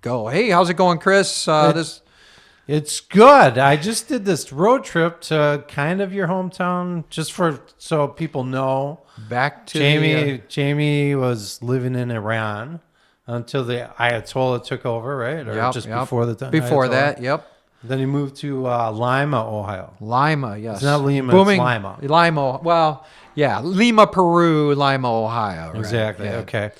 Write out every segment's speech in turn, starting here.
go. Hey, how's it going, Chris? It's good. I just did this road trip to kind of your hometown, just so people know. Back to Jamie was living in Iran until the Ayatollah took over, right? Or before the time. Before Ayatollah. that, yep. Then he moved to Lima, Ohio. Lima, yes. It's not Lima, Booming, it's Lima. Lima, well, yeah, Lima, Peru, Lima, Ohio. Right? Exactly, yeah. okay.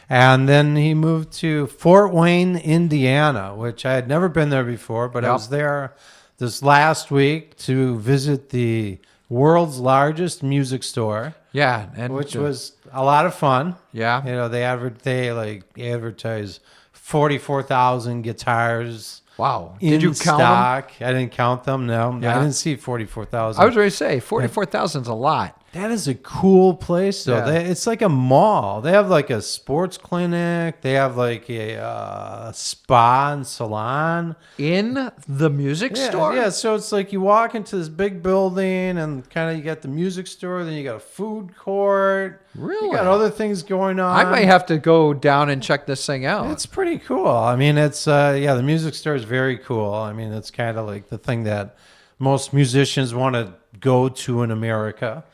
And then he moved to Fort Wayne, Indiana, which I had never been there before, but I was there this last week to visit the world's largest music store. Yeah, and which was a lot of fun. Yeah. You know, they advertise 44,000 guitars. Wow. Did you count stock. I didn't count them, no. Yeah. I didn't see 44,000. I was ready to say 44,000 is a lot. That is a cool place, though. Yeah. It's like a mall. They have like a sports clinic. They have like a spa and salon. In the music store? Yeah, so it's like you walk into this big building and kind of you got the music store, then you got a food court. Really? You got other things going on. I might have to go down and check this thing out. It's pretty cool. I mean, it's, the music store is very cool. I mean, it's kind of like the thing that most musicians want to go to in America.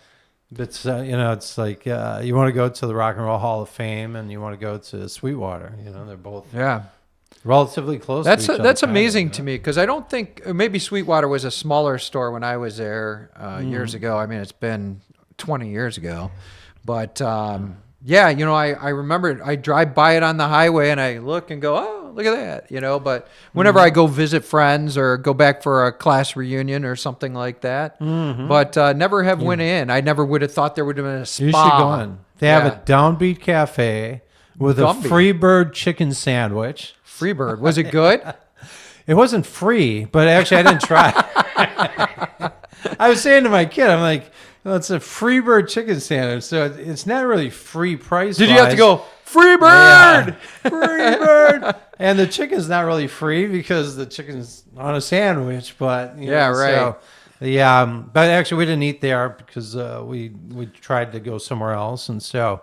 But, it's like you want to go to the Rock and Roll Hall of Fame and you want to go to Sweetwater. You know, they're both relatively close to each other. That's amazing to me because I don't think maybe Sweetwater was a smaller store when I was there years ago. I mean, it's been 20 years ago. But, I remember I drive by it on the highway and I look and go, oh, look at that, But whenever I go visit friends or go back for a class reunion or something like that, but never have went in. I never would have thought there would have been a spa. You should go in. They have a Downbeat Cafe with a Freebird chicken sandwich. Freebird. Was it good? It wasn't free, but actually I didn't try. I was saying to my kid, I'm like, well, it's a Freebird chicken sandwich, so it's not really free price. Did you have to go, Freebird? Yeah. Freebird! And the chicken's not really free because the chicken's on a sandwich, but... right. So, but actually we didn't eat there because we tried to go somewhere else, and so...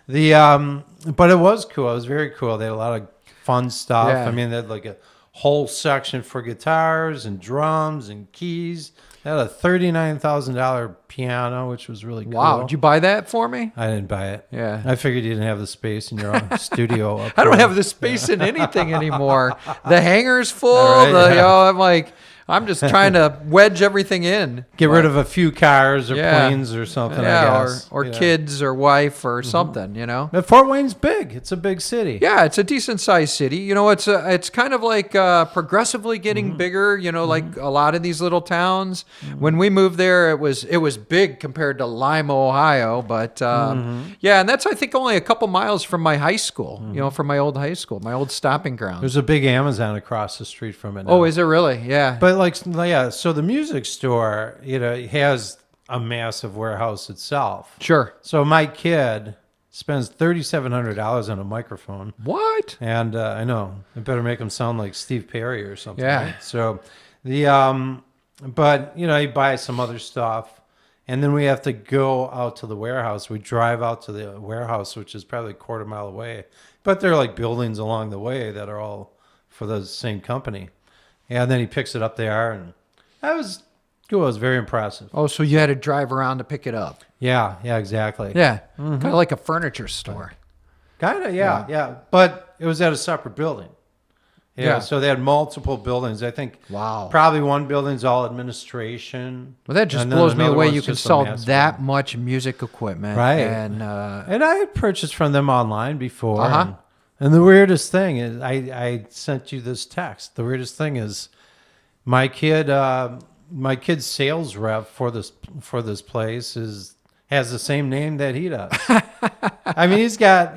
But it was cool. It was very cool. They had a lot of fun stuff. Yeah. I mean, they had like a whole section for guitars and drums and keys. They had a $39,000 piano, which was really cool. Wow. Did you buy that for me? I didn't buy it. Yeah. I figured you didn't have the space in your own studio. I don't have the space in anything anymore. The hangar's full. Right, I'm just trying to wedge everything in. Get rid of a few cars or planes or something, I guess. Or kids or wife or something, But Fort Wayne's big. It's a big city. Yeah, it's a decent-sized city. It's kind of like progressively getting bigger, like a lot of these little towns. When we moved there, it was big compared to Lima, Ohio. But, and that's, I think, only a couple miles from my high school, from my old high school, my old stomping ground. There's a big Amazon across the street from it now. Oh, is it really? Yeah. But so the music store, has a massive warehouse itself. Sure. So my kid spends $3,700 on a microphone. What? And I know, I better make him sound like Steve Perry or something. Yeah. Right? So but he buys some other stuff, and then we have to go out to the warehouse. We drive out to the warehouse, which is probably a quarter mile away. But there are like buildings along the way that are all for the same company. And then he picks it up there, and that was cool. It was very impressive. Oh, so you had to drive around to pick it up. Yeah, exactly. Yeah, kind of like a furniture store. Kind of, yeah. But it was at a separate building. Yeah, so they had multiple buildings. I think probably one building's all administration. Well, that just blows me away. You can sell that much music equipment. Right. And I had purchased from them online before. And the weirdest thing is, I sent you this text. The weirdest thing is, my kid's sales rep for this place has the same name that he does. I mean, he's got,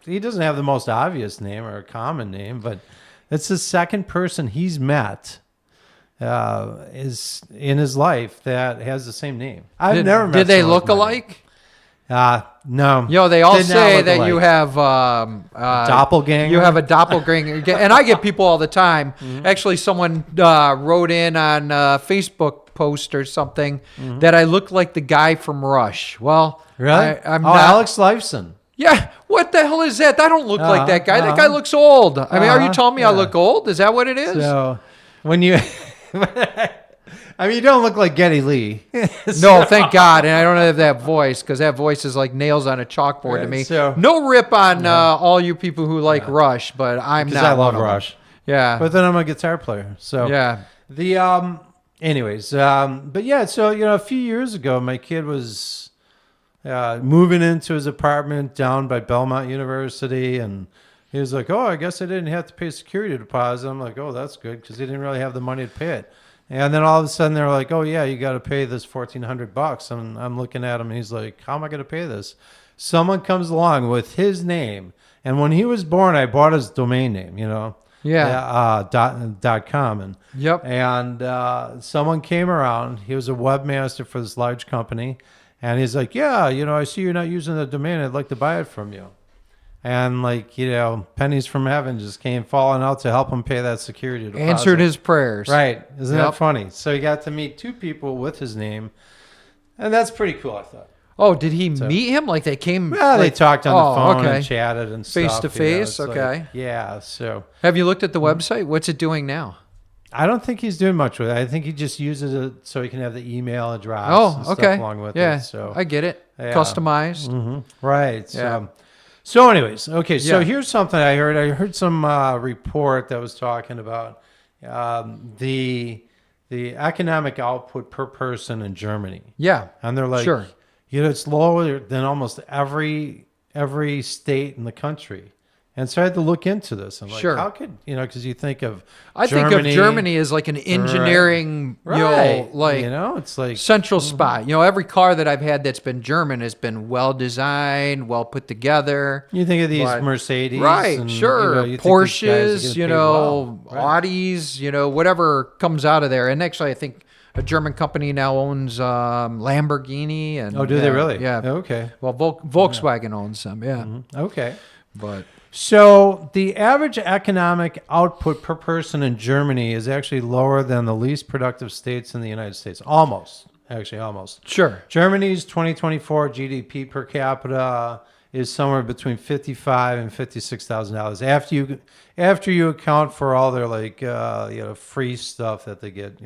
he doesn't have the most obvious name or a common name, but it's the second person he's met is in his life that has the same name. I've never met. Did they look alike? No. They all say that you have doppelganger. You have a doppelganger, and I get people all the time. Actually, someone wrote in on a Facebook post or something that I look like the guy from Rush. Well, really? I'm not. Alex Lifeson. Yeah, what the hell is that? I don't look like that guy. That guy looks old. I mean, are you telling me I look old? Is that what it is? So when you, I mean, you don't look like Geddy Lee. No, thank God. And I don't have that voice because that voice is like nails on a chalkboard to me. So- no rip on all you people who like Rush, but I'm not. Because I love one of them. Rush. Yeah. But then I'm a guitar player. So yeah. Anyways, but yeah, so a few years ago, my kid was moving into his apartment down by Belmont University, and he was like, "Oh, I guess I didn't have to pay security deposit." I'm like, "Oh, that's good," because he didn't really have the money to pay it. And then all of a sudden, they're like, "Oh yeah, you got to pay this $1,400." And I'm looking at him, and he's like, "How am I going to pay this?" Someone comes along with his name, and when he was born, I bought his domain name. .com and Yep. And someone came around. He was a webmaster for this large company, and he's like, "Yeah, I see you're not using the domain. I'd like to buy it from you." And pennies from heaven just came falling out to help him pay that security deposit. Answered his prayers. Right? Isn't Yep. that funny? So he got to meet two people with his name, and that's pretty cool, I thought. Oh, did he meet him? Like they came? Well, they talked on the phone okay. and chatted and Face stuff. to face? It's Okay. like, yeah. So Have you looked at the website? What's it doing now? I don't think he's doing much with it. I think he just uses it so he can have the email address and Oh, stuff okay. along with Yeah, it. So I get it. Yeah. Customized. Right. Yeah. So anyways, okay. So Yeah. here's something I heard. I heard some report that was talking about the economic output per person in Germany, Yeah. and they're like, Sure. it's lower than almost every state in the country. And so I had to look into this. I'm like, Sure. how could because you think of I think of Germany as like an engineering, right? like It's like central spot. Every car that I've had that's been German has been well designed, well put together. you think of these But- Mercedes, Right, and, sure. you think these guys are Porsches, getting paid well. Right. Audis, whatever comes out of there. And actually, I think a German company now owns Lamborghini. And Oh, do they really? Yeah. Okay. Well, Volkswagen owns them. Yeah. Okay. But So the average economic output per person in Germany is actually lower than the least productive states in the United States. Almost. sure. Germany's 2024 GDP per capita is somewhere between $55,000 and $56,000 after you account for all their free stuff that they get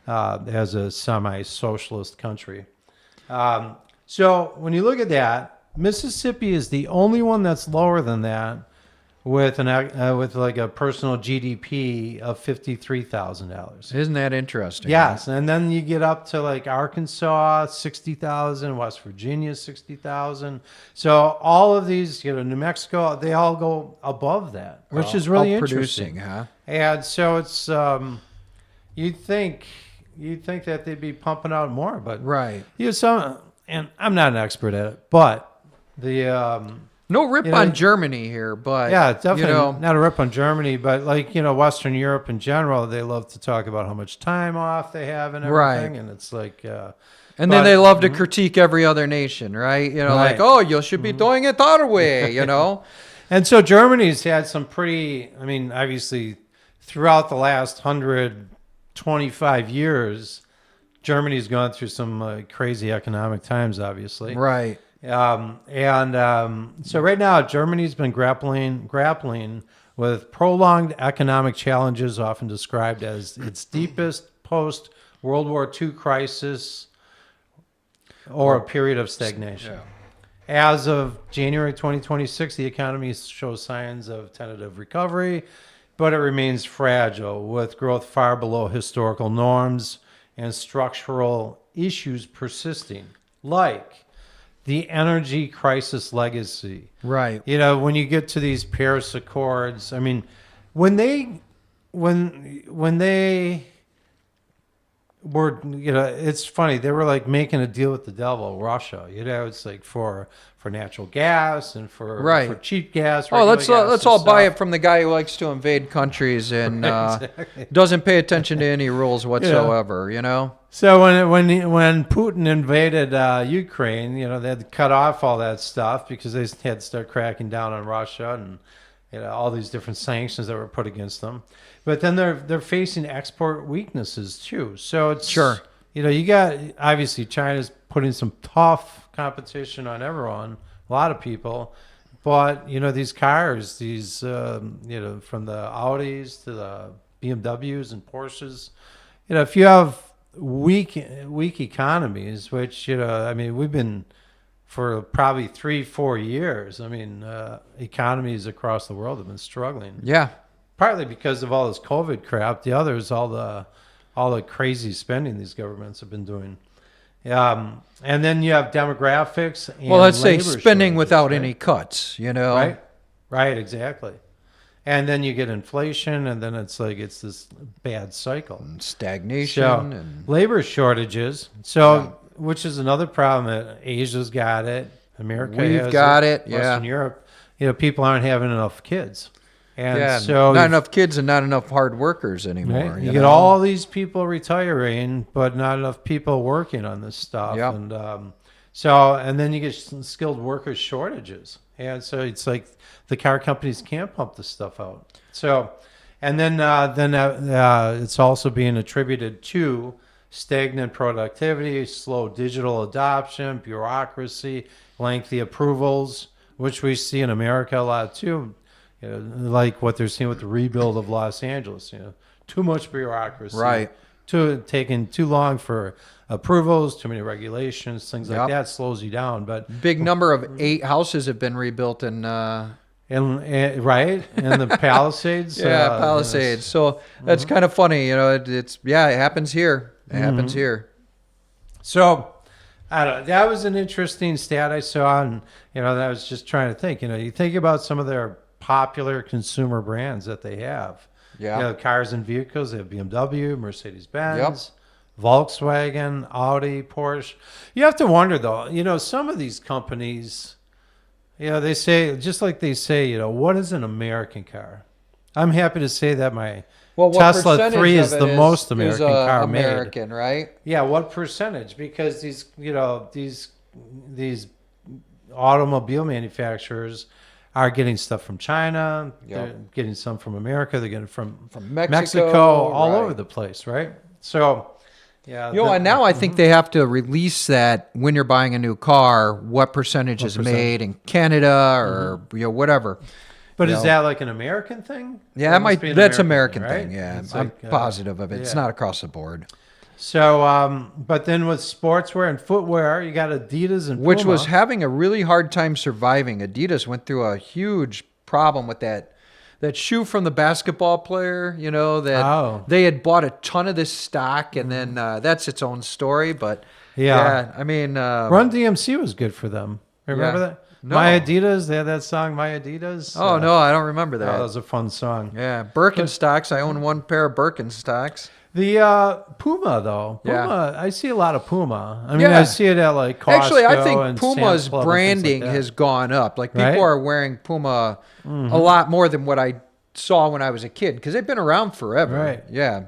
as a semi-socialist country. So when you look at that, Mississippi is the only one that's lower than that, with a personal GDP of $53,000. Isn't that interesting? Yes, and then you get up to Arkansas, 60,000, West Virginia, 60,000. So all of these, New Mexico, they all go above that, which is really interesting. Huh? And so it's you'd think that they'd be pumping out more, but Right. and I'm not an expert at it, but the No rip on Germany here, but yeah, definitely not a rip on Germany, but Western Europe in general, they love to talk about how much time off they have and everything, Right. and it's like and then they love to critique every other nation, right? Like, oh, you should be doing it our way, And so Germany's had some pretty, obviously throughout the last 125 years, Germany's gone through some crazy economic times, obviously. Right. So right now, Germany's been grappling with prolonged economic challenges, often described as its deepest post-World War II crisis or a period of stagnation. Yeah. As of January 2026, the economy shows signs of tentative recovery, but it remains fragile, with growth far below historical norms and structural issues persisting, like the energy crisis legacy. Right. When you get to these Paris Accords, when they were, it's funny, they were making a deal with the devil, Russia. It's for natural gas and for cheap gas. Oh, let's all buy stuff. it from the guy who likes to invade countries and Exactly. doesn't pay attention to any rules whatsoever. So when Putin invaded Ukraine, they had to cut off all that stuff because they had to start cracking down on Russia and all these different sanctions that were put against them. But then they're facing export weaknesses too. So it's you got obviously China's putting some tough competition on everyone a lot of people. But these cars, these from the Audis to the BMWs and Porsches, if you have weak economies, which I mean, we've been for probably 3-4 years. I mean, economies across the world have been struggling. Yeah. Partly because of all this COVID crap. The others, all the crazy spending these governments have been doing. And then you have demographics. And well, let's say labor spending shortages, without right? any cuts. Right, exactly. And then you get inflation, and then it's this bad cycle. And stagnation. So, and labor shortages. So, which is another problem. Asia's got it. America We've has got it. Western Europe. People aren't having enough kids. And so not enough kids and not enough hard workers anymore. Right? You get all these people retiring, but not enough people working on this stuff. Yep. And and then you get skilled worker shortages. And so it's like the car companies can't pump this stuff out. So, and then it's also being attributed to stagnant productivity, slow digital adoption, bureaucracy, lengthy approvals, which we see in America a lot too. Like what they're seeing with the rebuild of Los Angeles. Too much bureaucracy. Right. Taking too long for approvals, too many regulations, things like that slows you down. But big number of 8 houses have been rebuilt in right, and the Palisades. Palisades. So that's kind of funny. It happens here. It happens here. So I don't know. That was an interesting stat I saw, and I was just trying to think. You think about some of their popular consumer brands that they have. Yeah. Cars and vehicles. They have BMW, Mercedes-Benz, Volkswagen, Audi, Porsche. You have to wonder though. Some of these companies, they say, just like they say, what is an American car? I'm happy to say that my Tesla 3 is the most American car made. American, right? Yeah, what percentage? Because these automobile manufacturers are getting stuff from China. They're getting some from America. They're getting from Mexico, all over the place, right? So, and now I think they have to release that when you're buying a new car, what percentage is made in Canada or whatever. But is that like an American thing? Yeah, that's American right? thing. Yeah, It's I'm positive of it. It's not across the board. So, but then with sportswear and footwear, you got Adidas and Puma. Which was having a really hard time surviving. Adidas went through a huge problem with that shoe from the basketball player, they had bought a ton of this stock, and then that's its own story. But I mean, Run DMC was good for them. Remember that? No. My Adidas, they had that song, My Adidas. Oh, no, I don't remember that. That was a fun song. Yeah, Birkenstocks. I own one pair of Birkenstocks. The Puma, though. Puma, I see a lot of Puma. I mean, I see it at like Costco. Actually, I think and Puma's Sam's Club branding like has gone up. Like people are wearing Puma a lot more than what I saw when I was a kid because they've been around forever. Right. Yeah.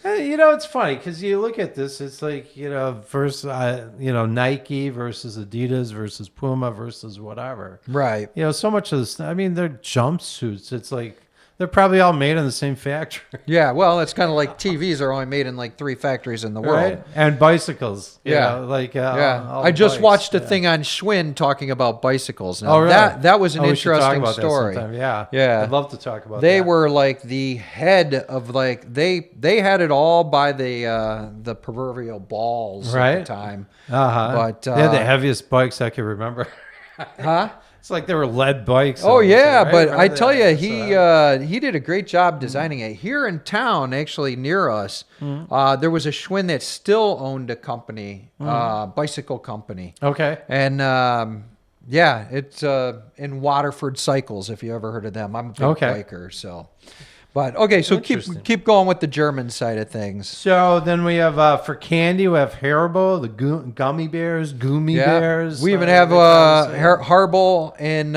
It's funny because you look at this, it's like, versus, Nike versus Adidas versus Puma versus whatever. Right. So much of this, I mean, they're jumpsuits. It's like, they're probably all made in the same factory. Yeah, well, it's kind of like TVs are only made in like 3 factories in the world. Right? And bicycles. I just watched a thing on Schwinn talking about bicycles. Now, really? That was an interesting about story. Yeah. I'd love to talk about that. They were like the head of they had it all by the proverbial balls at the time. But they had the heaviest bikes I can remember. Huh? It's like they were lead bikes. Oh yeah, right? but I tell you, he did a great job designing it. Here in town, actually near us, there was a Schwinn that still owned a company, bicycle company. Okay. And it's in Waterford Cycles. If you ever heard of them, I'm a big biker, so. But okay, so keep going with the German side of things. So then we have for candy, we have Haribo, the gummy bears, bears. We even have Haribo in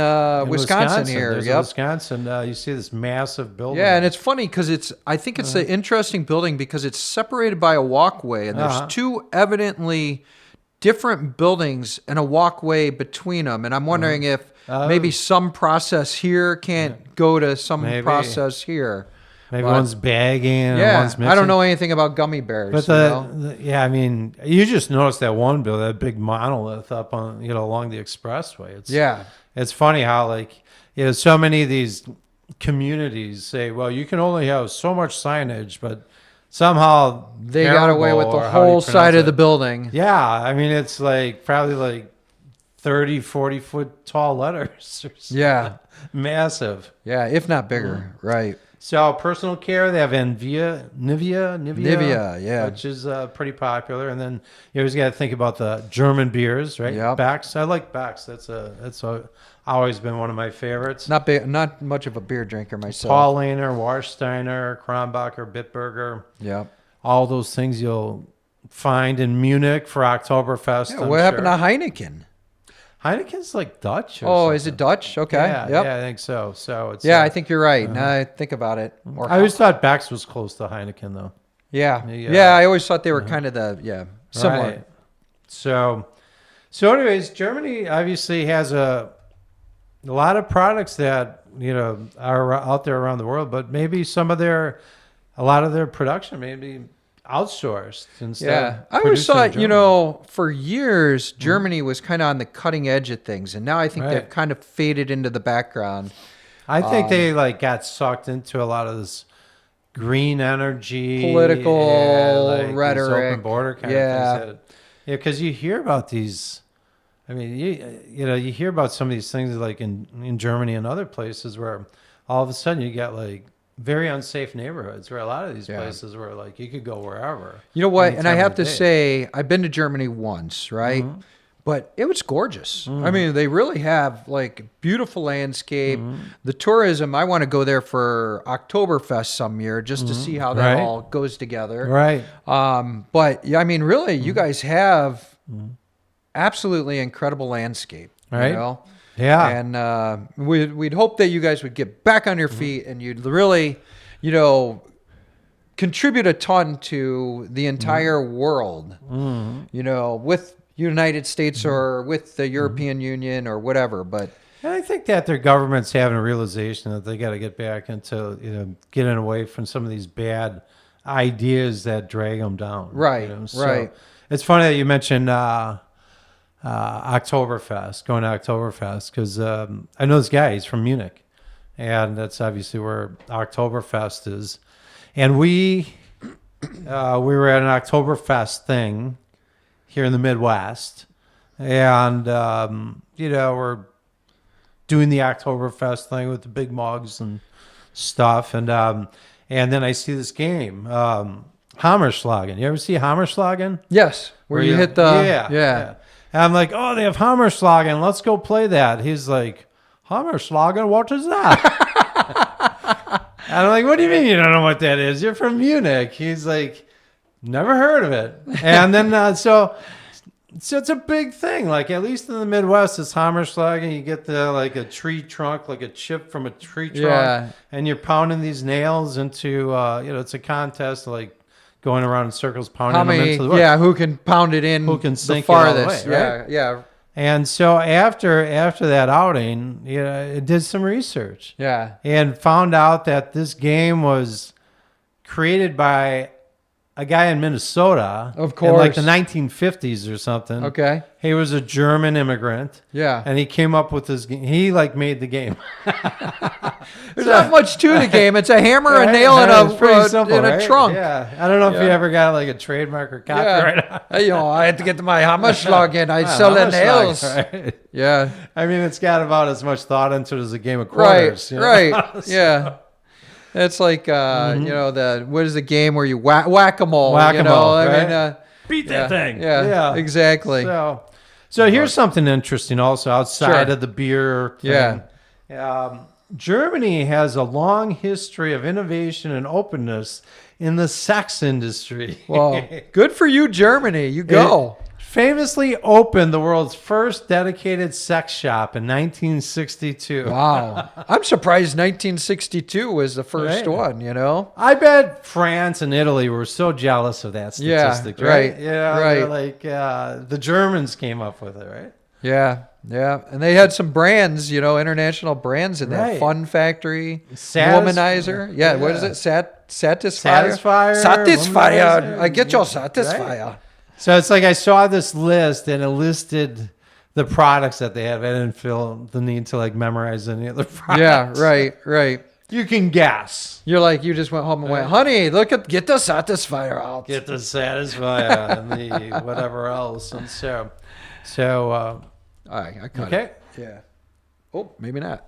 Wisconsin here. There's Wisconsin, you see this massive building. Yeah, and it's funny because I think it's an interesting building because it's separated by a walkway, and there's 2 evidently different buildings and a walkway between them. And I'm wondering if maybe some process here can't go to some process here. Maybe one's bagging and one's mixing. I don't know anything about gummy bears. But I mean, you just noticed that one bill, that big monolith up on, along the expressway. It's funny how so many of these communities say, well, you can only have so much signage, but somehow they got away with the whole side of the building. Yeah, I mean, it's probably 30, 40-foot tall letters. Yeah. Massive. Yeah, if not bigger. Right. So personal care, they have Nvidia, yeah, which is pretty popular. And then you always got to think about the German beers, right? Yep. Beck's. I like Beck's. That's always been one of my favorites. Not much of a beer drinker myself. Paulaner, Warsteiner, Kronbacher, Bitburger. Yep. All those things you'll find in Munich for Oktoberfest. Yeah, what happened to Heineken? Heineken's like Dutch. Is it Dutch? Okay. Yeah, I think so. So it's I think you're right. Now I think about it. I always thought Beck's was close to Heineken, though. Yeah. I always thought they were kind of similar. Right. So anyways, Germany obviously has a lot of products that are out there around the world, but maybe a lot of their production maybe outsourced instead. I always thought, for years, Germany was kind of on the cutting edge of things, and now I think they've kind of faded into the background. I think they got sucked into a lot of this green energy, political rhetoric, open border kind of things. Because you hear about these. I mean, you hear about some of these things like in Germany and other places where all of a sudden you get very unsafe neighborhoods where a lot of these places where you could go wherever. You know what? And I have to say, I've been to Germany once, right? Mm-hmm. But it was gorgeous. Mm-hmm. I mean, they really have beautiful landscape. Mm-hmm. The tourism, I want to go there for Oktoberfest some year just to see how that all goes together. Right. But yeah, I mean, really, you guys have absolutely incredible landscape. Right. Yeah. And we'd hope that you guys would get back on your feet and you'd really, contribute a ton to the entire world, with United States or with the European Union or whatever. But and I think that their government's having a realization that they got to get back into, getting away from some of these bad ideas that drag them down. Right. Right. It's funny that you mentioned Oktoberfest, going to Oktoberfest, because I know this guy, he's from Munich, and that's obviously where Oktoberfest is. And we were at an Oktoberfest thing here in the Midwest, and we're doing the Oktoberfest thing with the big mugs and stuff, and then I see this game, Hammerschlagen. You ever see Hammerschlagen? Yes, where you hit the yeah. And I'm like, oh, they have Hammerschlagen. Let's go play that. He's like, Hammerschlagen? What is that? And I'm like, what do you mean you don't know what that is? You're from Munich. He's like, never heard of it. And then, so it's a big thing. At least in the Midwest, it's Hammerschlagen. You get a tree trunk, a chip from a tree trunk. And you're pounding these nails into, it's a contest, going around in circles, pounding them into the wood. Yeah, who can pound it in? Who can sink the farthest? It all the way, right? Yeah. And so after that outing, it did some research. Yeah. And found out that this game was created by a guy in Minnesota. Of course. In the 1950s or something. Okay. He was a German immigrant. Yeah. And he came up with this game. He made the game. There's not much to the game. It's a hammer, a nail, and a trunk. Yeah. I don't know if you ever got a trademark or copyright. Yeah. I had to get my Hammerschlagen. I sell the nails. Right? Yeah. I mean, it's got about as much thought into it as a game of quarters. Right. Yeah. It's what is the game where you whack-a-mole? Whack-a-mole, right? I mean, beat that thing. Yeah, exactly. So here's something interesting also outside of the beer thing. Yeah. Germany has a long history of innovation and openness in the sex industry. Well, good for you, Germany. You go. Famously opened the world's first dedicated sex shop in 1962. Wow. I'm surprised 1962 was the first one, I bet France and Italy were so jealous of that statistic, right? Yeah, right. The Germans came up with it, right? Yeah. Yeah, and they had some brands, international brands in that. Right. Fun Factory, Satis- Womanizer. Yeah, what is yeah. it? Satisfier? Womanizer. I get your Satisfier. Right. So it's like I saw this list and it listed the products that they have. I didn't feel the need to like memorize any of the products. Yeah, right. You can guess. You're like, you just went home and went, honey, get the Satisfier out. Get the Satisfier and the whatever else. And so I cut okay. it. Yeah. Oh, maybe not.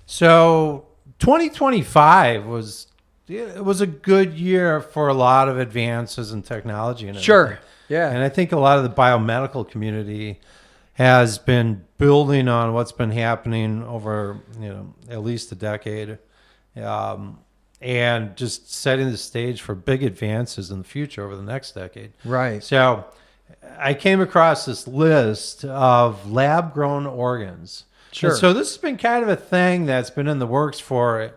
So 2025 was a good year for a lot of advances in technology and everything. Sure. Yeah. And I think a lot of the biomedical community has been building on what's been happening over, at least a decade, and just setting the stage for big advances in the future over the next decade. Right. So I came across this list of lab-grown organs. Sure. And so this has been kind of a thing that's been in the works for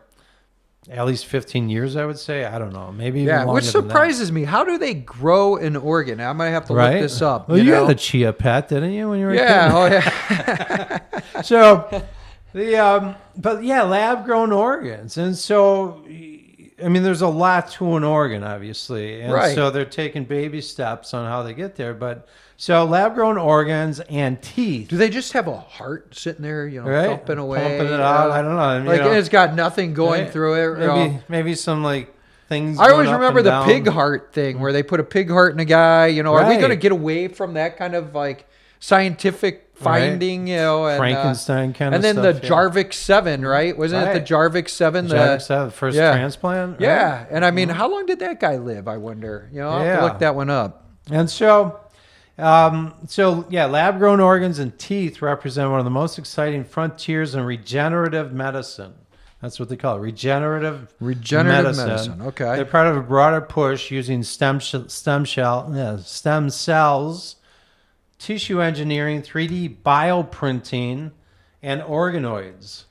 at least 15 years, I would say. I don't know. Maybe even longer which than that. surprises me. How do they grow an organ? I'm going to have to look this up. Well, you had a chia pet, didn't you, when you were a kid? Yeah. So lab-grown organs. And so, I mean, there's a lot to an organ, obviously. And Right. so they're taking baby steps on how they get there. But so lab-grown organs and teeth. Do they just have a heart sitting there, pumping away? Pumping it out. I don't know. And, Like it's got nothing going right? through it. Maybe some like things. I always going up remember and the down. pig heart thing where they put a pig heart in a guy. Are we Right. going to get away from that kind of like scientific finding, and Frankenstein kind and of then stuff. the Jarvik 7, right? Wasn't it the Jarvik 7? Jarvik 7, first transplant? Yeah. Right? And I mean, how long did that guy live, I wonder? I'll have to look that one up. And so, lab-grown organs and teeth represent one of the most exciting frontiers in regenerative medicine. That's what they call it, regenerative medicine. Okay. They're part of a broader push using stem cells, tissue engineering, 3D bioprinting, and organoids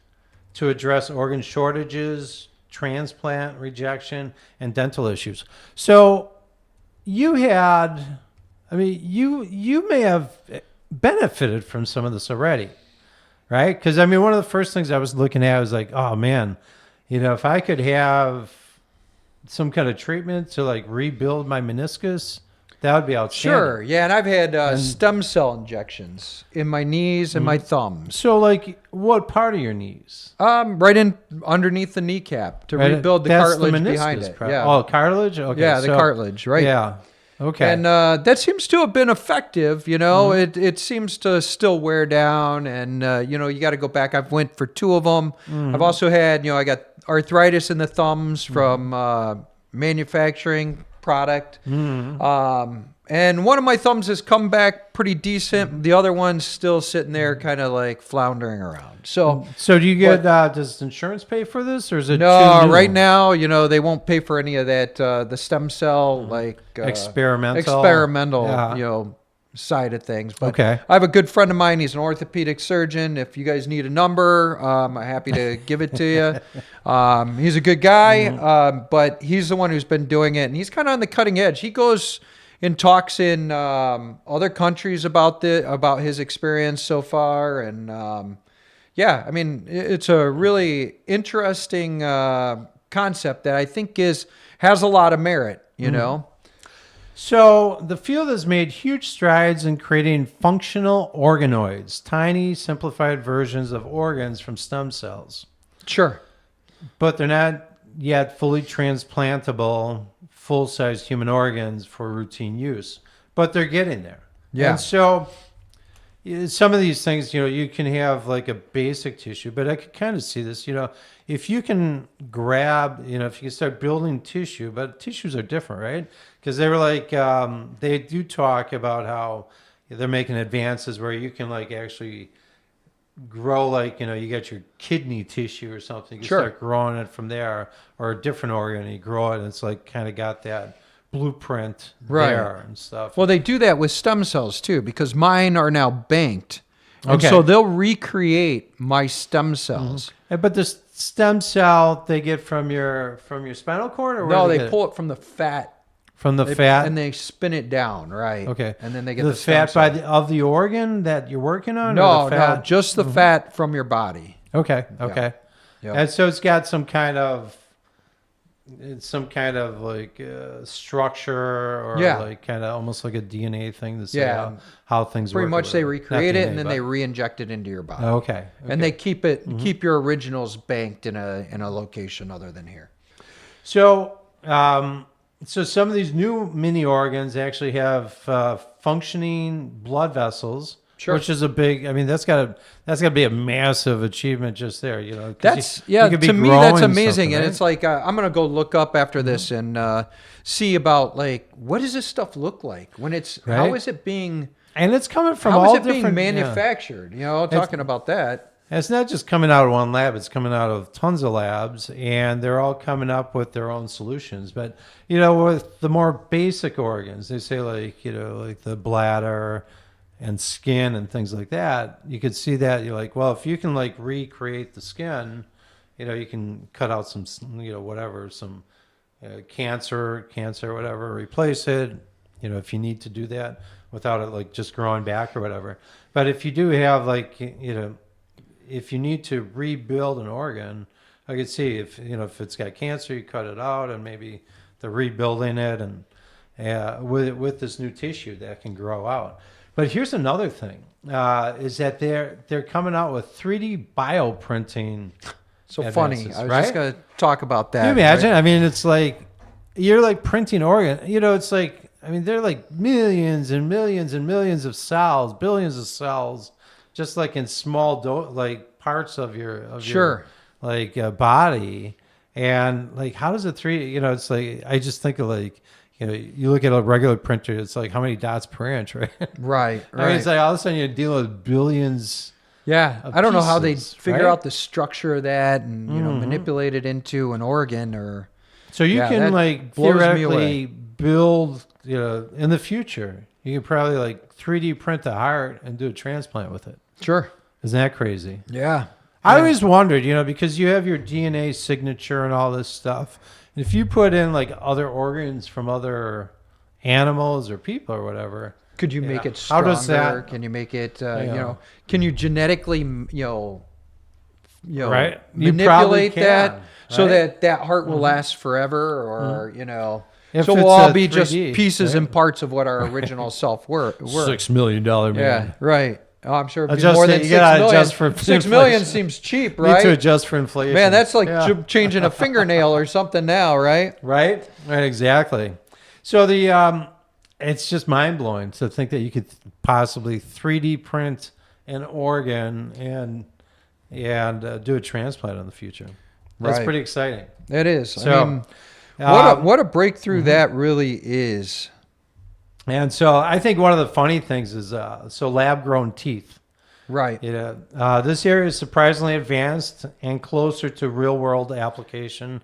to address organ shortages, transplant rejection, and dental issues. So you may have benefited from some of this already, right? Because I mean, one of the first things I was looking at was like, oh man, if I could have some kind of treatment to like rebuild my meniscus, that would be outstanding. Sure. Yeah. And I've had stem cell injections in my knees and my thumbs. So like what part of your knees? Right in underneath the kneecap to rebuild the cartilage behind it. Yeah. Oh, cartilage? Okay. Yeah, the cartilage, right? Yeah. Okay. And that seems to have been effective. It seems to still wear down, and you got to go back. I've went for 2 of them. I've also had, I got arthritis in the thumbs from manufacturing product. And one of my thumbs has come back pretty decent. The other one's still sitting there kind of like floundering around. So do you get, does insurance pay for this, or is it no, too new? right now, they won't pay for any of that, the stem cell, experimental, side of things. But Okay. I have a good friend of mine. He's an orthopedic surgeon. If you guys need a number, I'm happy to give it to you. He's a good guy, but he's the one who's been doing it, and he's kind of on the cutting edge. He goes and talks in other countries about his experience so far, and I mean, it's a really interesting concept that I think has a lot of merit. So the field has made huge strides in creating functional organoids, tiny simplified versions of organs from stem cells. Sure. But they're not yet fully transplantable, full-sized human organs for routine use. But they're getting there. Yeah. And so some of these things, you can have like a basic tissue, but I could kind of see this, if you can grab, if you can start building tissue, but tissues are different, right? Because they were like, they do talk about how they're making advances where you can like actually grow, like, you got your kidney tissue or something. You can start growing it from there, or a different organ, and you grow it, and it's like kind of got that blueprint there and stuff. Well, they do that with stem cells too, because mine are now banked. And Okay. so they'll recreate my stem cells. But the stem cell they get from your spinal cord, or where No, do they get it? pull it from the fat from the fat, and they spin it down, right? Okay, and then they get the the stem fat by cells. of the organ that you're working on. No, or the fat? no, just the fat from your body. Okay. Yep. And so it's got some kind of like structure or like kind of almost like a DNA thing to say how things work. Pretty much they recreate it and then but- they re-inject it into your body. Okay. And they keep your originals banked in a location other than here. So so some of these new mini organs actually have functioning blood vessels. Sure. Which is a big. I mean, that's got to be a massive achievement just there. You know, That's you could be to me that's growing amazing, something, and right? it's like I'm gonna go look up after this and see about like what does this stuff look like when it's how Right. is it being And it's coming from how all is it being different manufactured? You know, talking about that. And it's not just coming out of one lab; it's coming out of tons of labs, and they're all coming up with their own solutions. But you know, with the more basic organs, they say like like the bladder and skin and things like that. You could see that you're like, well, if you can like recreate the skin, you can cut out some whatever, some cancer, whatever, replace it. If you need to do that without it like just growing back or whatever. But if you do have like if you need to rebuild an organ, I could see if it's got cancer, you cut it out, and maybe they're rebuilding it, and with this new tissue that can grow out. But here's another thing: is that they're coming out with 3D bioprinting. So funny. I was just gonna talk about that. Can you imagine? Right? I mean, it's like you're like printing organ. It's like they're like millions and millions and millions of cells, billions of cells, just like in small like parts of your like body. And like, how does a 3D? It's like I just think of like. You look at a regular printer, it's like how many dots per inch, right? Right. I mean, it's like all of a sudden you're dealing with billions. Yeah, I don't know how they pieces, figure right? out the structure of that and manipulate it into an organ or. So you can that like blows me theoretically away. build, in the future, you can probably like 3D print a heart and do a transplant with it. Sure. Isn't that crazy? Yeah. I always wondered, because you have your DNA signature and all this stuff. If you put in like other organs from other animals or people or whatever, could you make it how stronger? does that? Can you make it? Can you genetically, right? You manipulate probably that can, so right? that heart will last forever, or If so it's we'll all a be just 3D, pieces right? and parts of what our original self were. $6 million man. Yeah, right. Oh, I'm sure it'd be Adjust more it. than You 6 gotta million. adjust for 6 million inflation. seems cheap, Need to right? adjust for inflation. Man, that's like changing a fingernail or something now, right? Right, exactly. So it's just mind blowing to think that you could possibly 3D print an organ and do a transplant in the future. That's Right. pretty exciting. It is. So, I mean, what a breakthrough that really is. And so I think one of the funny things is lab grown teeth. Right. This area is surprisingly advanced and closer to real world application.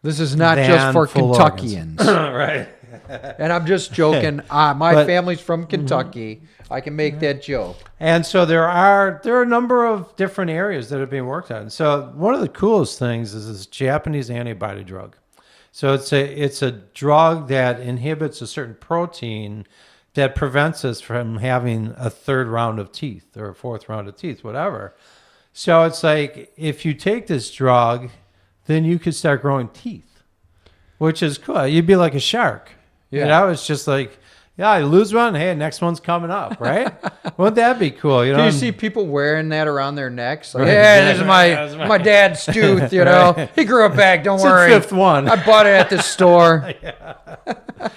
This is not than just for full Kentuckians. Right. And I'm just joking. My family's from Kentucky. I can make that joke. And so there are a number of different areas that are being worked on. So one of the coolest things is this Japanese antibody drug. So it's a drug that inhibits a certain protein that prevents us from having a third round of teeth or a fourth round of teeth, whatever. So it's like if you take this drug, then you could start growing teeth, which is cool. You'd be like a shark. Yeah. It's just like, I lose one. Hey, next one's coming up, right? Wouldn't that be cool? Do you see people wearing that around their necks? Like, Right. yeah, this is my dad's tooth, Right. He grew it back, don't It's worry. the fifth one. I bought it at the store.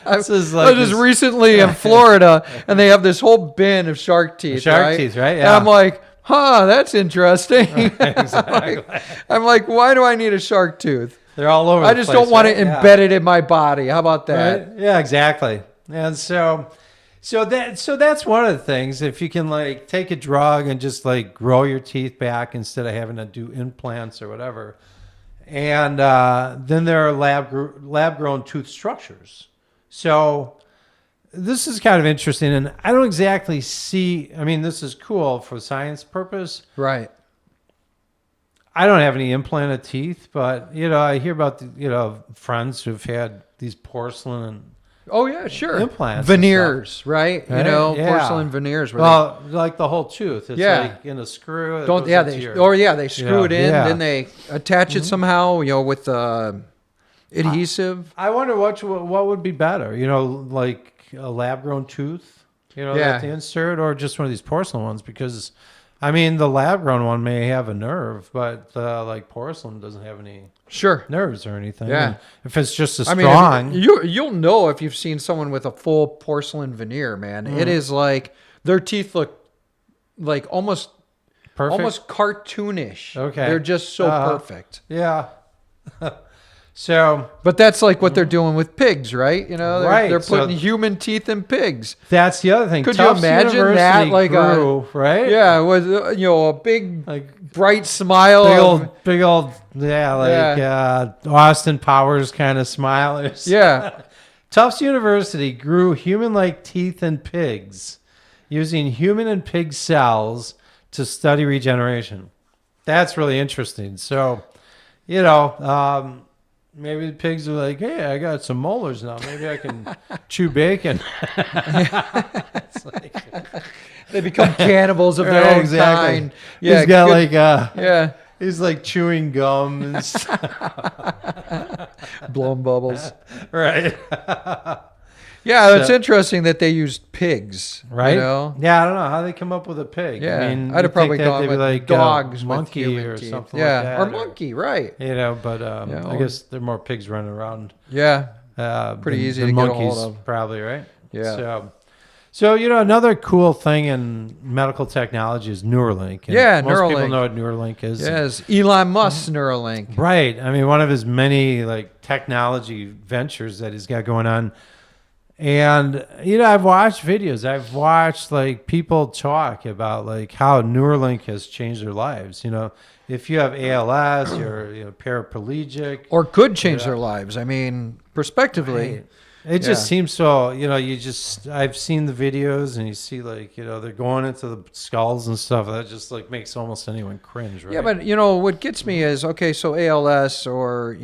This is I like was just this- recently in Florida, and they have this whole bin of shark teeth. Shark teeth, right? And Yeah. I'm like, that's interesting. Exactly. I'm like, why do I need a shark tooth? They're all over. I the just place, don't want right? it embedded in my body. How about that? Right? Yeah, exactly. And so that's one of the things. If you can like take a drug and just like grow your teeth back instead of having to do implants or whatever, and then there are lab grown tooth structures. So this is kind of interesting, and I don't exactly see. I mean, this is cool for science purpose. Right. I don't have any implanted teeth, but I hear about friends who've had these porcelain Oh yeah, sure. Implants, veneers, right? You Right? know, Yeah. porcelain veneers. Where Well, like the whole tooth. It's Yeah. like in a screw. that don't goes yeah into they your- they screw it in, Yeah. then they attach it somehow. You know, with adhesive. I wonder what would be better. You know, like a lab grown tooth. You know, Yeah. that they insert, or just one of these porcelain ones, because. I mean, the lab-grown one may have a nerve, but like porcelain doesn't have any Sure. nerves or anything. Yeah. And if it's just a I mean, strong, you'll know if you've seen someone with a full porcelain veneer, man. It is like their teeth look like almost cartoonish. Okay. They're just so perfect. yeah. So But that's like what they're doing with pigs, right? You know, Right, they're so- putting human teeth in pigs. that's the other thing. Could you Tufts imagine that, University like grew, right? Yeah, with a big Like bright smile. big old, Austin Powers kind of smile. Yeah. Tufts University grew human-like teeth in pigs using human and pig cells to study regeneration. That's really interesting. So, maybe the pigs are like, hey, I got some molars now. Maybe I can chew bacon. It's like, They become cannibals of their Right, own exactly. kind. Yeah, he's got good- yeah. He's like chewing gum and stuff. blown bubbles. Right. Yeah, it's So- interesting that they used pigs. Right? You know? Yeah, I don't know how they come up with a pig. Yeah, I mean, I'd have you'd probably think that gone they'd with be like dogs, monkey with human or teeth. something Yeah, like that. or monkey, right? But You know. I guess there are more pigs running around. Yeah, Pretty easy to get a hold of. probably, right? Yeah. So another cool thing in medical technology is Neuralink. And Yeah, most people Neuralink. know what Neuralink is. yes. Elon Musk's Neuralink. Right. I mean, one of his many like technology ventures that he's got going on. And I've watched videos. I've watched like people talk about like how Neuralink has changed their lives. If you have ALS, you're paraplegic, Or could change their lives. I mean, prospectively. Right. It just Yeah. seems so, I've seen the videos and you see like, they're going into the skulls and stuff. That just like makes almost anyone cringe, right? Yeah, but what gets me is, okay, so ALS or,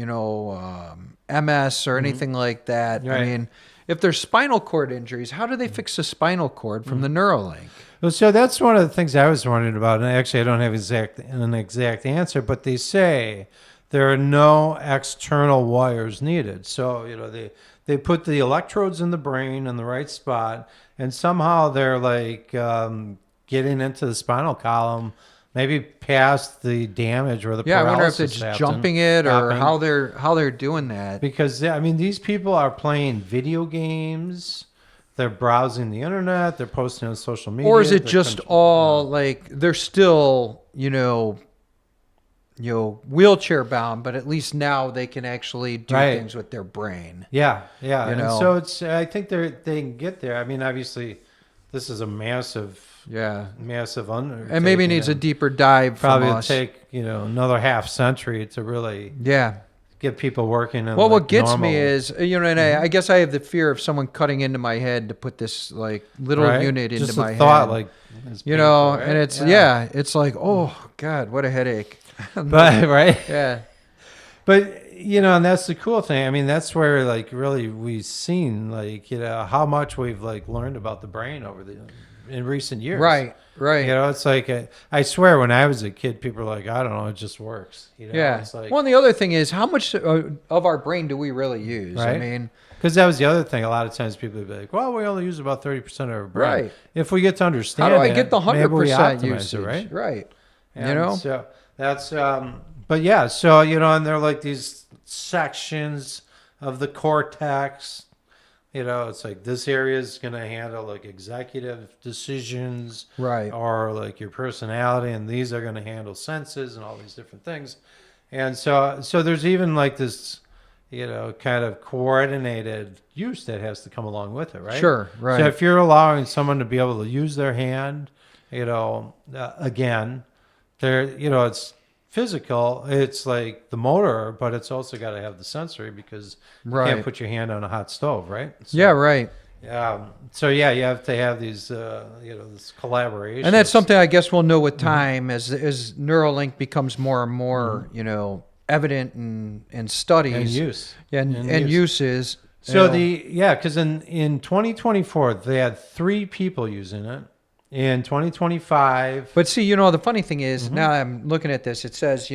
MS or anything like that. I Right. mean, if there's spinal cord injuries, how do they fix the spinal cord from the Neuralink? Well, so that's one of the things I was wondering about. And actually, I don't have an exact answer, but they say there are no external wires needed. So, they put the electrodes in the brain in the right spot, and somehow they're like getting into the spinal column, maybe past the damage or the Yeah, I wonder if paralysis they're just happened- jumping it or happened. how they're doing that. Because these people are playing video games, they're browsing the internet, they're posting on social media. Or is it they're just all like they're still, wheelchair bound, but at least now they can actually do Right. things with their brain. Yeah. You And know. so I think they can get there. I mean, obviously, this is a massive undertaking. And maybe needs a deeper dive probably from it'll us. take another half century to really Yeah. get people working. Well, what gets me is, and I guess I have the fear of someone cutting into my head to put this like little Right? unit into Just my the thought, head. like is painful, right? And it's it's like, oh God, what a headache. but right. Yeah. But and that's the cool thing. I mean, that's where like really we've seen like how much we've like learned about the brain in recent years. Right. It's like I swear when I was a kid, people were like, I don't know, it just works. Yeah. It's like, Well, and the other thing is, how much of our brain do we really use? I Right. mean, because that was the other thing. A lot of times people would be like, well, we only use about 30% of our brain. Right. If we get to how understand do I it, get the maybe we 100% optimize usage? it, right? Right. And so that's, but yeah, so, and they're like these sections of the cortex, it's like this area is going to handle like executive decisions, Right. or like your personality, and these are going to handle senses and all these different things. And so there's even like this, kind of coordinated use that has to come along with it, right? Sure, right. So if you're allowing someone to be able to use their hand, again, it's physical. It's like the motor, but it's also got to have the sensory because you Right. can't put your hand on a hot stove, right? So, Yeah, right. So you have to have these, this collaboration. And that's something I guess we'll know with time as Neuralink becomes more and more, evident in studies and use. and uses. So because in 2024 they had 3 people using it. In 2025, But see, the funny thing is, now I'm looking at this. It says,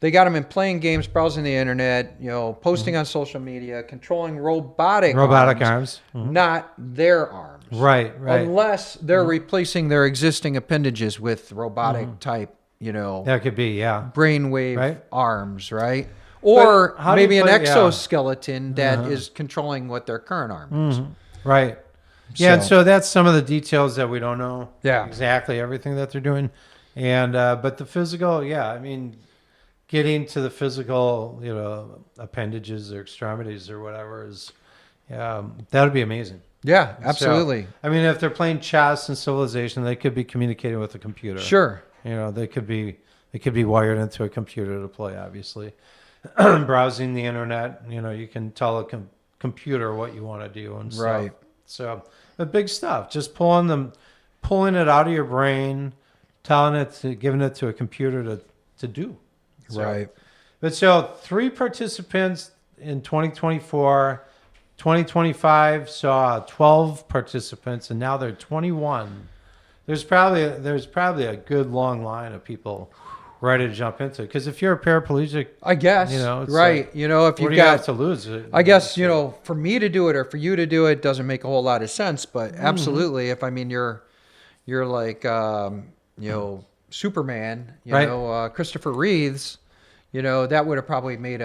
they got them in playing games, browsing the internet, posting on social media, controlling robotic arms, not their arms. right, Unless they're replacing their existing appendages with robotic type, that could be, brainwave arms, right? Or how do you maybe an put- exoskeleton that is controlling what their current arm is. right. Yeah, and so that's some of the details that we don't know. Yeah. Exactly everything that they're doing, and but the physical, getting to the physical, appendages or extremities or whatever is, that would be amazing. Yeah, absolutely. So, if they're playing chess in Civilization, they could be communicating with a computer. Sure. They could be wired into a computer to play. Obviously, browsing the internet, you can tell a computer what you want to do and stuff. Right. So the big stuff, just pulling it out of your brain, giving it to a computer to do. So, Right. But so 3 participants in 2024, 2025 saw 12 participants, and now they're 21. There's probably a good long line of people ready to jump into it. Because if you're a paraplegic, I guess, it's right. like, If what you've do you have got to lose? I guess, for me to do it or for you to do it doesn't make a whole lot of sense, but absolutely. If you're like, Superman, Right. Christopher Reeves, that would have probably made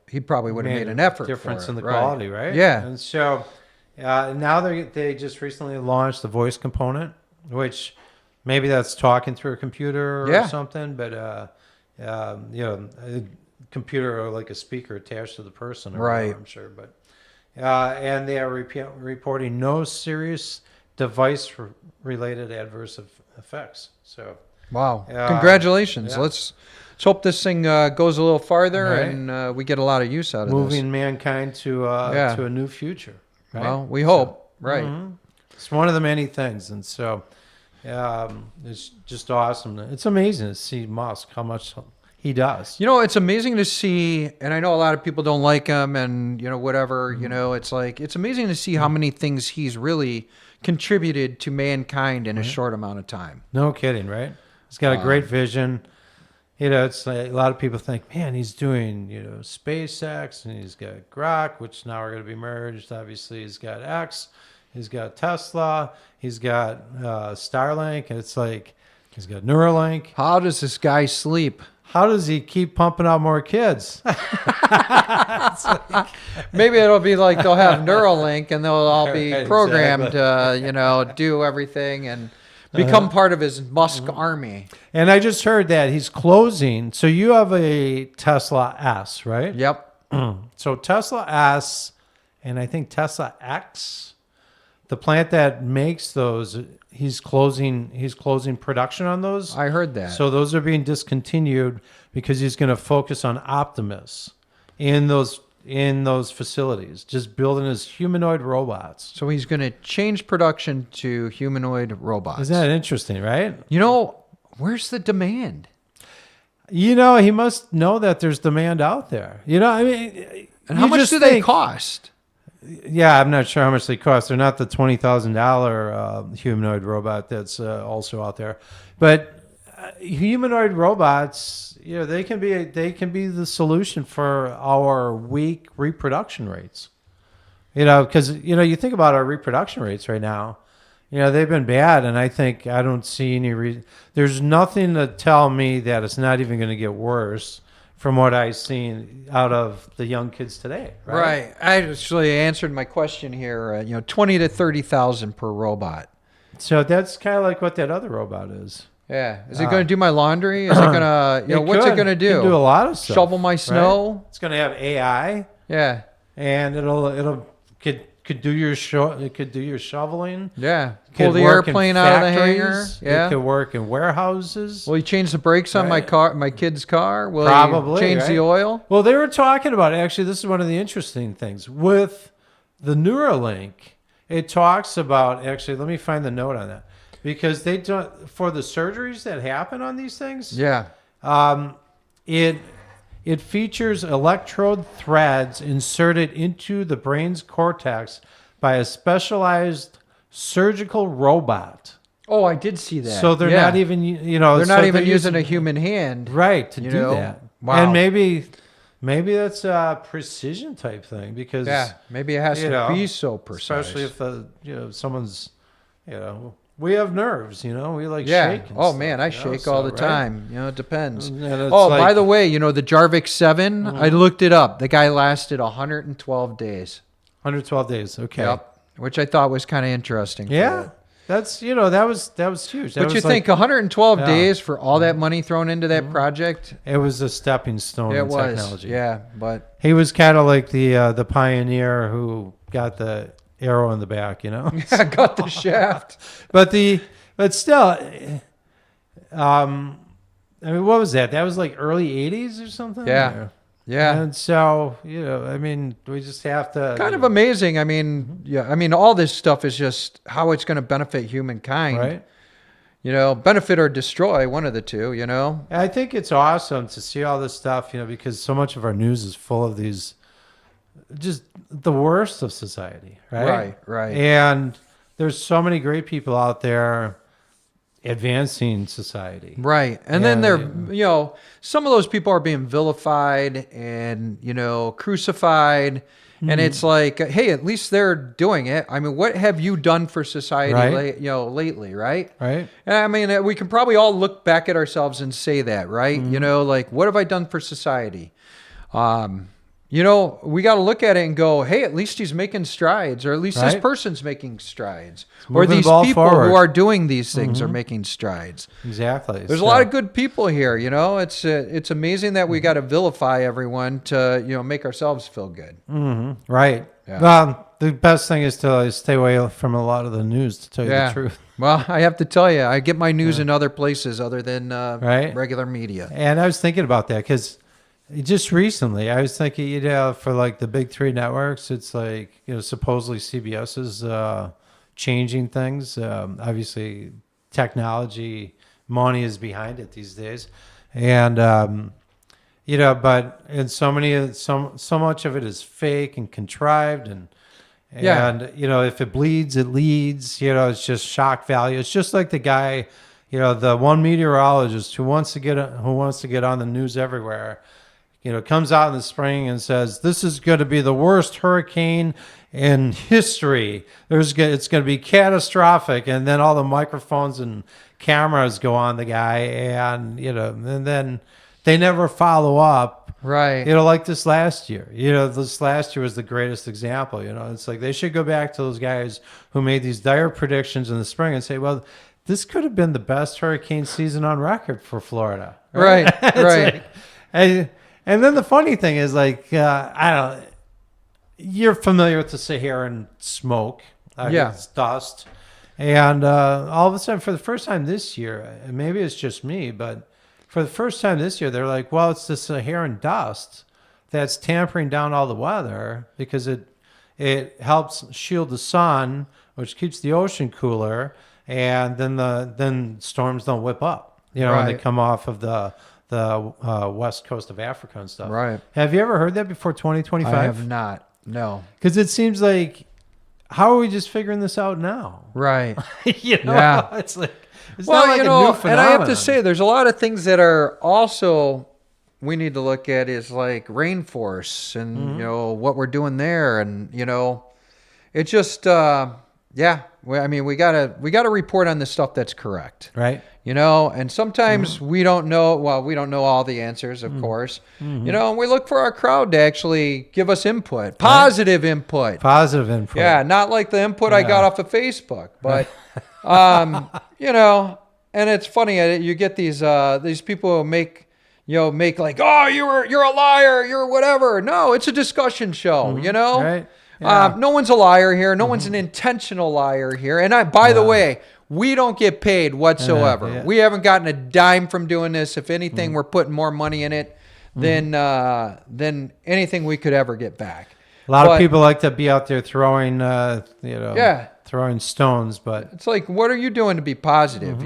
he probably would have made an effort difference for in it, the quality, right? Yeah. And so now they just recently launched the voice component, which maybe that's talking through a computer or something, but a computer or like a speaker attached to the person, or Right. whatever, I'm sure. But and they are reporting no serious device-related adverse effects. So Wow. Congratulations. yeah. Let's hope this thing goes a little farther Right. and we get a lot of use out of moving mankind to a new future. this. Right? Well, we hope. Right. It's one of the many things, and so it's just awesome. It's amazing to see Musk, how much he does. It's amazing to see, and I know a lot of people don't like him and, whatever, it's amazing to see how many things he's really contributed to mankind in a short amount of time. No kidding, right? He's got a great vision. It's like a lot of people think, man, he's doing, SpaceX, and he's got Grok, which now are going to be merged. Obviously, he's got X, he's got Tesla, he's got Starlink, and it's like he's got Neuralink. How does this guy sleep? How does he keep pumping out more kids? Maybe it'll be like they'll have Neuralink and they'll all be Right, programmed to, do everything and become part of his Musk army. And I just heard that he's closing. So you have a Tesla S, right? Yep. So Tesla S and I think Tesla X, the plant that makes those, he's closing production on those. I heard that. So those are being discontinued because he's going to focus on Optimus in those facilities, just building his humanoid robots. So he's going to change production to humanoid robots. Isn't that interesting, right? Where's the demand? He must know that there's demand out there. And how much do they cost? Yeah, I'm not sure how much they cost. They're not the $20,000 humanoid robot that's also out there, but humanoid robots, they can be the solution for our weak reproduction rates. Because you think about our reproduction rates right now. They've been bad, and I don't see any reason. There's nothing to tell me that it's not even going to get worse from what I've seen out of the young kids today. Right. I actually answered my question here. 20 to 30,000 per robot. So that's kind of like what that other robot is. Yeah. Is it going to do my laundry? Is it going to, what's it going to do? It can do a lot of stuff. Shovel my snow? Right? It's going to have AI. Yeah. And could do your shoveling. Yeah. Could Pull the work airplane in out of the hangar. factories. Yeah. It could work in warehouses. Will you change the brakes on my kid's car? Will Probably, you change the right? oil? Well, they were talking about, actually, this is one of the interesting things. With the Neuralink, it talks about, actually, let me find the note on that. Because they don't, for the surgeries that happen on these things, Yeah. it It features electrode threads inserted into the brain's cortex by a specialized surgical robot. Oh, I did see that. So they're not even, they're not even using a human hand, right, to do that. Wow. And maybe that's a precision type thing because maybe it has to be so precise. Especially if someone's, we have nerves, we like yeah. shake. And oh stuff, man, I shake all the time. It depends. By the way, the Jarvik 7, I looked it up. The guy lasted 112 days. 112 days. Okay. Yep. Which I thought was kind of interesting. Yeah. That's that was huge. But you think 112 days for all that money thrown into that project? It was a stepping stone in technology. Yeah, but he was kind of like the pioneer who got the arrow in the back, Yeah, got the shaft. but still, what was that? That was like early 80s or something? Yeah. Yeah. And so, we just have to... Kind of amazing. All this stuff is just how it's going to benefit humankind. Right. Benefit or destroy, one of the two, I think it's awesome to see all this stuff, because so much of our news is full of these, just the worst of society, right? Right. And there's so many great people out there advancing society. Right. And then they're, some of those people are being vilified and, crucified. Mm-hmm. And it's like, hey, at least they're doing it. What have you done for society, lately, right? Right. And we can probably all look back at ourselves and say that, right? Mm-hmm. What have I done for society? We got to look at it and go, hey, at least he's making strides, or at least this person's making strides, or these people forward. Who are doing these things are making strides. Exactly. There's a lot of good people here. It's amazing that we got to vilify everyone to make ourselves feel good. Mm-hmm. Right. Yeah. Well, the best thing is to stay away from a lot of the news, to tell you the truth. Well, I have to tell you, I get my news in other places other than regular media. And I was thinking about that because just recently, I was thinking, for like the big three networks, it's like, supposedly CBS is changing things. Obviously, technology, money is behind it these days. And, but in so much of it is fake and contrived. And if it bleeds, it leads. It's just shock value. It's just like the guy, the one meteorologist who wants to get on the news everywhere. Comes out in the spring and says, this is going to be the worst hurricane in history. It's going to be catastrophic. And then all the microphones and cameras go on the guy. And, and then they never follow up. Right. Like this last year. This last year was the greatest example. It's like they should go back to those guys who made these dire predictions in the spring and say, well, this could have been the best hurricane season on record for Florida. Right. Right. And then the funny thing is, you're familiar with the Saharan smoke. It's dust. And all of a sudden, for the first time this year, and maybe it's just me, but for the first time this year, they're like, well, it's the Saharan dust that's tampering down all the weather because it helps shield the sun, which keeps the ocean cooler, and then storms don't whip up, when they come off of the west coast of Africa and stuff. Right. Have you ever heard that before 2025? I have not. No. Because it seems like, how are we just figuring this out now? Right. Yeah. It's like, it's not like a new phenomenon. And I have to say, there's a lot of things that are also we need to look at is like rainforests and, what we're doing there. And, it just, we gotta report on the stuff that's correct. Right. And sometimes we don't know all the answers, of course, and we look for our crowd to actually give us input, positive input. Yeah. Not like the input I got off of Facebook, but, and it's funny. You get these people who make like, oh, you're a liar. You're whatever. No, it's a discussion show, Right. Yeah. No one's a liar here. No one's an intentional liar here. And by the way, we don't get paid whatsoever. Yeah. We haven't gotten a dime from doing this. If anything, we're putting more money in it than anything we could ever get back. A lot of people like to be out there throwing, throwing stones, but it's like, what are you doing to be positive?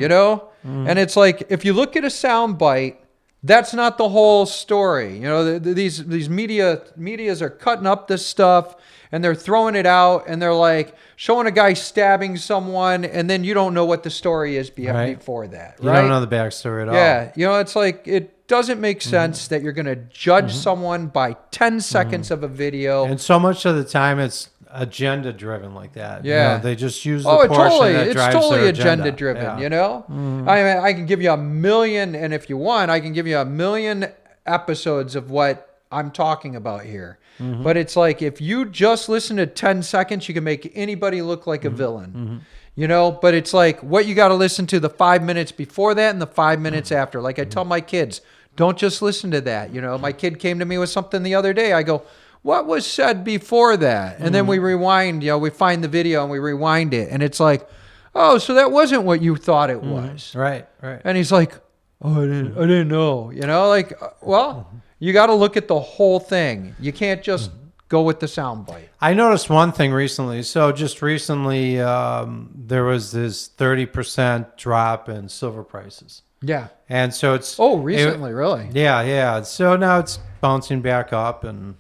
And it's like, if you look at a sound bite That's not the whole story. You know, these medias are cutting up this stuff and they're throwing it out and they're like showing a guy stabbing someone and then you don't know what the story is before that, right? You don't know the backstory at all. Yeah, you know, it's like it doesn't make sense that you're going to judge someone by 10 seconds of a video. And so much of the time it's agenda driven like that. Yeah. You know, they just use the portion that drives totally their agenda driven, Yeah. you know? I mean, I can give you 1,000,000, and if you want, I can give you 1,000,000 episodes of what I'm talking about here. But it's like, if you just listen to 10 seconds, you can make anybody look like a villain. You know, but it's like what you got to listen to the 5 minutes before that and the 5 minutes after. Like I tell my kids, don't just listen to that. You know, my kid came to me with something the other day. I go, what was said before that? And then we rewind, you know, we find the video and we rewind it. And it's like, oh, so that wasn't what you thought it was. Right. And he's like, oh, I didn't know. You know, like, well, you got to look at the whole thing. You can't just go with the soundbite. I noticed one thing recently. So just recently, there was this 30% drop in silver prices. Yeah. And so it's... recently, really? Yeah. So now it's bouncing back up and...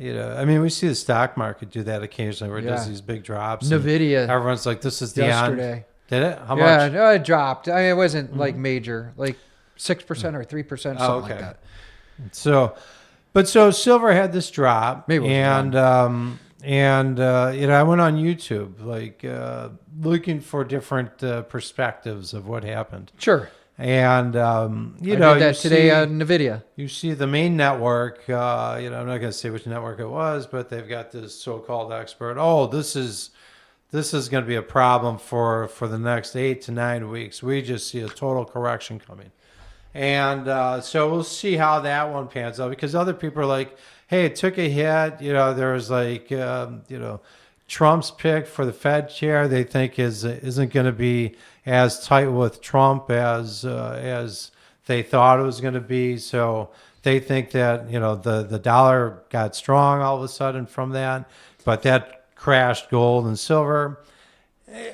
You know, I mean, we see the stock market do that occasionally where it does these big drops. Nvidia. Everyone's like, this is the yesterday. end. Did it? How yeah, much? No, it dropped. I mean, it wasn't like major, like 6% or 3%, something like that. So silver had this drop. Maybe and you know, I went on YouTube, like looking for different perspectives of what happened. Sure. And you I know, did that today on Nvidia. You see the main network. You know, I'm not going to say which network it was, but they've got this so-called expert. Oh, this is going to be a problem for the next 8 to 9 weeks. We just see a total correction coming, and so we'll see how that one pans out. Because other people are like, hey, it took a hit. You know, there was like, you know, Trump's pick for the Fed chair. They think isn't going to be as tight with Trump as they thought it was going to be. So they think that, you know, the dollar got strong all of a sudden from that, but that crashed gold and silver.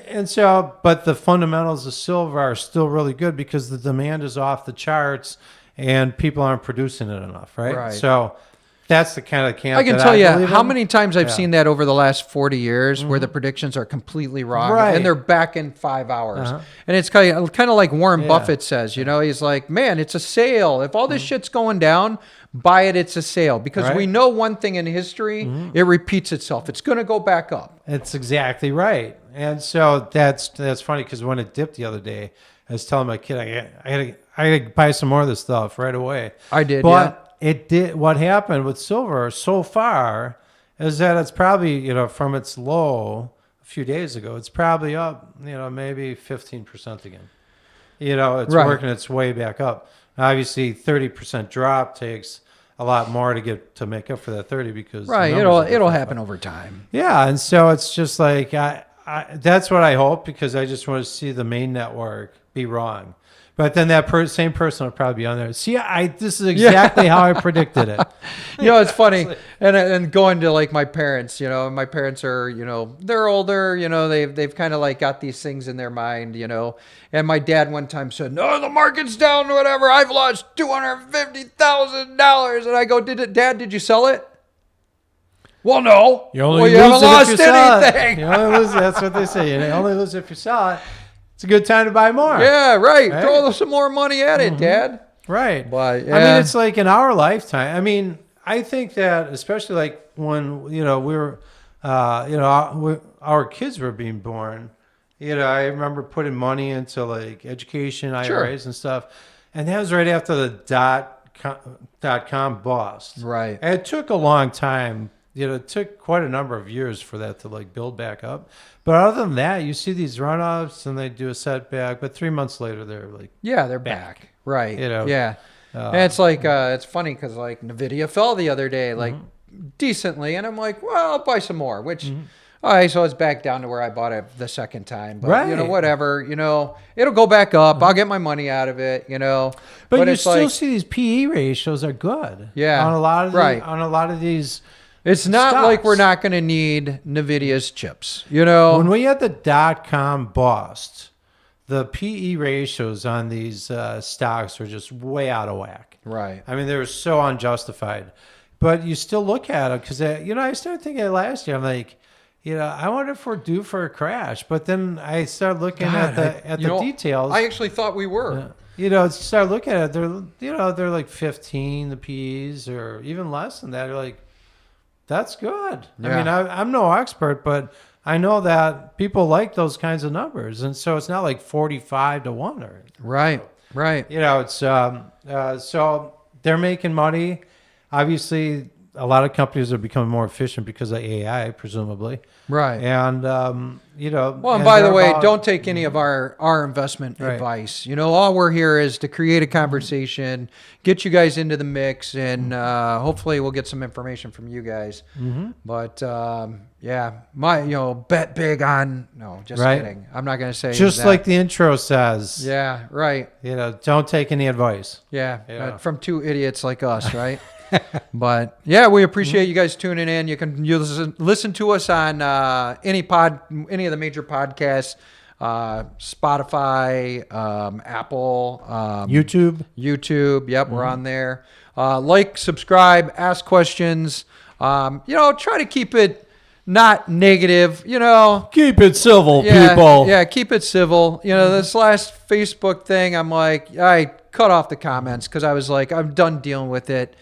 And so, but the fundamentals of silver are still really good because the demand is off the charts and people aren't producing it enough, right? So that's the kind of camp I can tell you how many times I've seen that over the last 40 years where the predictions are completely wrong and they're back in 5 hours. And it's kind of like Warren Buffett says, you know, he's like, man, it's a sale. If all this shit's going down, buy it. It's a sale because we know one thing in history, it repeats itself. It's going to go back up. That's exactly right. And so that's funny because when it dipped the other day, I was telling my kid, I had to buy some more of this stuff right away. I did, but it did. What happened with silver so far is that it's probably, you know, from its low a few days ago, it's probably up, you know, maybe 15% again. You know, it's working its way back up. Obviously, 30% drop takes a lot more to make up for that 30 because it'll happen over time. Yeah, and so it's just like that's what I hope because I just want to see the main network be wrong. But then that same person will probably be on there. See, this is exactly how I predicted it. You know, it's funny. And going to like my parents, you know, my parents are, you know, they're older, you know, they've kind of like got these things in their mind, you know. And my dad one time said, no, the market's down or whatever. I've lost $250,000. And I go, Dad, did you sell it? Well, no. You haven't lost anything. You only lose. That's what they say. You only lose if you sell it. It's a good time to buy more. Yeah, right. Throw some more money at it, Dad. Right. But, I mean, it's like in our lifetime. I mean, I think that especially like when, you know, we were, you know, our kids were being born, you know, I remember putting money into like education, IRAs and stuff. And that was right after the dot-com bust. Right. And it took a long time. You know, it took quite a number of years for that to like build back up. But other than that, you see these run-ups and they do a setback, but 3 months later they're like, they're back. Right. You know, and it's like it's funny because like Nvidia fell the other day, like decently, and I'm like, well, I'll buy some more. Which, all right, so it's back down to where I bought it the second time. But you know, whatever. You know, it'll go back up. I'll get my money out of it. You know, but you still see these PE ratios are good. Yeah, on a lot of on a lot of these. It's not like we're not going to need NVIDIA's chips, you know? When we had the dot-com bust, the PE ratios on these stocks are just way out of whack. Right. I mean, they're so unjustified. But you still look at it because, I started thinking last year, I'm like, I wonder if we're due for a crash. But then I started looking at the details. I actually thought we were. Start looking at it. They're like 15, the PEs, or even less than that. You're like, that's good. Yeah. I mean, I'm no expert, but I know that people like those kinds of numbers. And so it's not like 45 to 1. Right. It's so they're making money. Obviously, a lot of companies are becoming more efficient because of AI, presumably. Right. And, Well, and by the way, don't take any of our investment advice. All we're here is to create a conversation, get you guys into the mix, and hopefully we'll get some information from you guys. Mm-hmm. But, bet big on, no, just kidding. I'm not going to say just that. Like the intro says. Yeah, right. Don't take any advice. Yeah. From two idiots like us, right? But we appreciate you guys tuning in. You can listen to us on any of the major podcasts, Spotify, Apple, YouTube. Yep, we're on there. Like, subscribe, ask questions. Try to keep it not negative. Keep it civil, people. Yeah, keep it civil. This last Facebook thing, I'm like, I cut off the comments because I was like, I'm done dealing with it.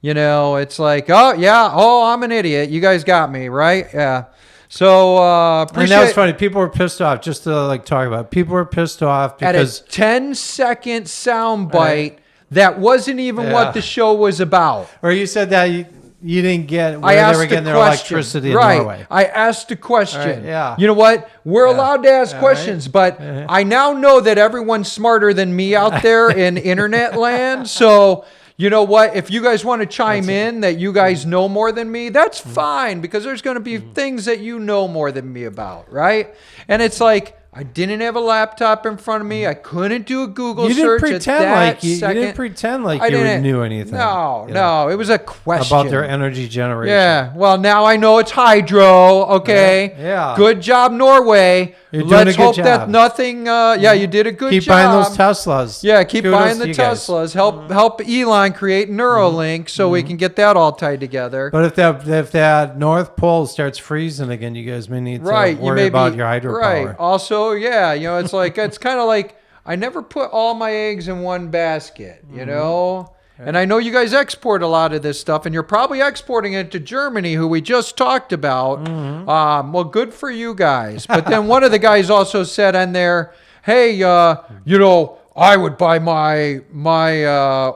It's like, I'm an idiot. You guys got me, right? Yeah. So, and that was funny. People were pissed off, just to talk about it. People were pissed off because at a 10-second sound bite that wasn't even what the show was about. Or you said that you didn't get where they were getting their electricity in Norway. I asked a question. Yeah. You know what? We're allowed to ask questions, but I now know that everyone's smarter than me out there in internet land. So, you know what? If you guys want to chime in that you guys know more than me, that's fine, because there's going to be things that you know more than me about, right? And it's like, I didn't have a laptop in front of me. I couldn't do a Google search at that second. You didn't pretend like you knew anything. No. It was a question. About their energy generation. Yeah. Well, now I know it's hydro. Okay. Yeah. Good job, Norway. You're doing Let's a good hope job. that nothing. You did a good job. Keep buying those Teslas. Yeah, keep Kudos buying the to you guys. Teslas. Help Elon create Neuralink so we can get that all tied together. But if that North Pole starts freezing again, you guys may need to worry about your hydropower. Right. Also, it's like, it's kind of like, I never put all my eggs in one basket, And I know you guys export a lot of this stuff, and you're probably exporting it to Germany, who we just talked about. Well, good for you guys. But then one of the guys also said on there, hey, I would buy my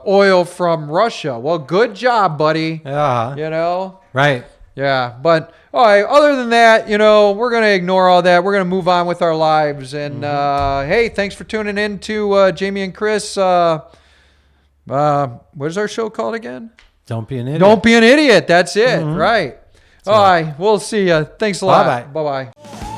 oil from Russia. Well, good job, buddy. Right. Yeah, but all right, other than that, we're going to ignore all that. We're going to move on with our lives. And hey, thanks for tuning in to Jamie and Chris. What is our show called again? Don't be an idiot. Don't be an idiot. That's it. Right. All right, we'll see you. Thanks a lot. Bye-bye. Bye-bye.